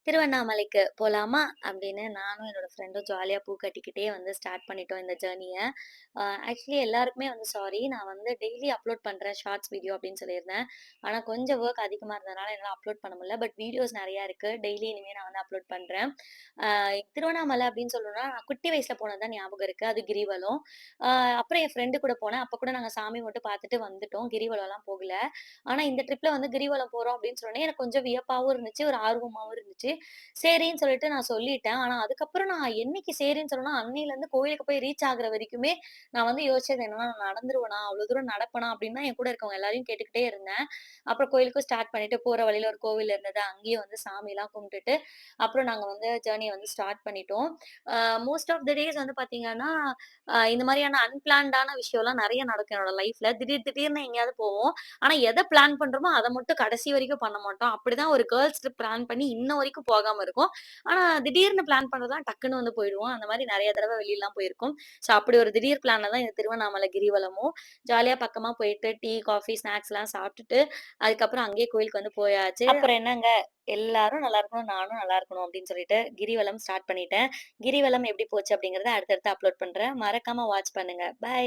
திருவண்ணாமலைக்கு போலாமா? அப்படின்னு நானும் என்னோட ஃப்ரெண்டும் ஜாலியா பூ கட்டிக்கிட்டே ஸ்டார்ட் பண்ணிட்டோம் இந்த ஜர்னிய. ஆக்சுவலி எல்லாருக்குமே சாரி. நான் டெய்லி அப்லோட் பண்றேன் ஷார்ட்ஸ் வீடியோ அப்படின்னு சொல்லியிருந்தேன். ஆனா கொஞ்சம் வொர்க் அதிகமா இருந்ததுனால என்னால அப்லோட் பண்ண முடியல. பட் வீடியோஸ் நெறையா இருக்கு. டெய்லி இனிமே நான் அப்லோட் பண்றேன். அ திருவண்ணாமலை அப்படின்னு சொல்லணும்னா, நான் குட்டி வயசுல போனது தான் ஞாபகம் இருக்கு. அது கிரிவலம். அ அப்புறம் என் ஃப்ரெண்டு கூட போனேன். அப்ப கூட நாங்க சாமி மட்டும் பார்த்துட்டு வந்துட்டோம். கிரிவலம்லாம் போகல. ஆனா இந்த ட்ரிப்ல கிரிவலம் போறோம் அப்படின்னு சொன்னோனே எனக்கு கொஞ்சம் வியப்பாவும் இருந்துச்சு, ஒரு ஆர்வமாவும் இருந்துச்சு. சரின்னு சொல்லிட்டு நான் சொல்லிட்டேன். ஆனா அதுக்கப்புறம் நான் என்னைக்கு சரின்னு சொன்னேனோ, அன்னையிலருந்து கோயிலுக்கு போய் ரீச் ஆகுற வரைக்குமே, நான் யோசிச்சது என்னன்னா, நான் நடந்துருவேனா? அவ்ளோ தூரம் நடப்பனா? அப்படின்னு தான் என் கூட இருக்கவங்க எல்லாரையும் கேட்டுக்கிட்டே இருந்தேன். அப்புறம் கோயிலுக்கும் ஸ்டார்ட் பண்ணிட்டு, போற வழியில ஒரு கோவில் இருந்தது. அங்கேயும் சாமிலாம் கும்பிட்டுட்டு, அப்புறம் நாங்க ஜர்னிய ஸ்டார்ட் பண்ணிட்டோம். A most of the days பார்த்தீங்கன்னா, இந்த மாரியான அன்பிளான்டான விஷயம்லாம் நெறைய நடக்கும் என்னோட லைஃப்ல. திடீர் திடீர்னு எங்கேயாவது போவோம். ஆனா எத பிளான் பண்றோமோ, அத மட்டும் கடைசி வரைக்கும் பண்ண மாட்டோம். அப்படிதான் ஒரு கேர்ல்ஸ் ட்ரிப் பிளான் பண்ணி இன்ன வரைக்கும் போகாம இருக்கோம். ஆனா திடீர்னு பிளான் பண்றதெல்லாம் டக்குன்னு போயிடுவோம். அந்த மாரி நெறைய தடவ வெளிலலாம் போயிருக்கோம். ஸோ அப்படி ஒரு திடீர் பிளான்ல தான் இந்த திருவண்ணாமலை கிரிவலமும், ஜாலியா பக்கமா போயிட்டு டீ, காஃபி, ஸ்நாக்ஸ்லாம் சாப்ட்டுட்டு, அதுக்கப்புறம் அங்கேயே கோயிலுக்கு போயாச்சு. அப்புறம் என்னங்க, எல்லாரும் நல்லா இருக்கணும், நானும் நல்லா இருக்கணும் அப்படின்னு சொல்லிட்டு கிரிவலம் ஸ்டார்ட் பண்ணிட்டேன். கிரிவலம் எப்படி போச்சு அப்படிங்கிறத அடுத்தடுத்து அப்லோட் பண்றேன். மறக்காம வாட்ச் பண்ணுங்க. பை.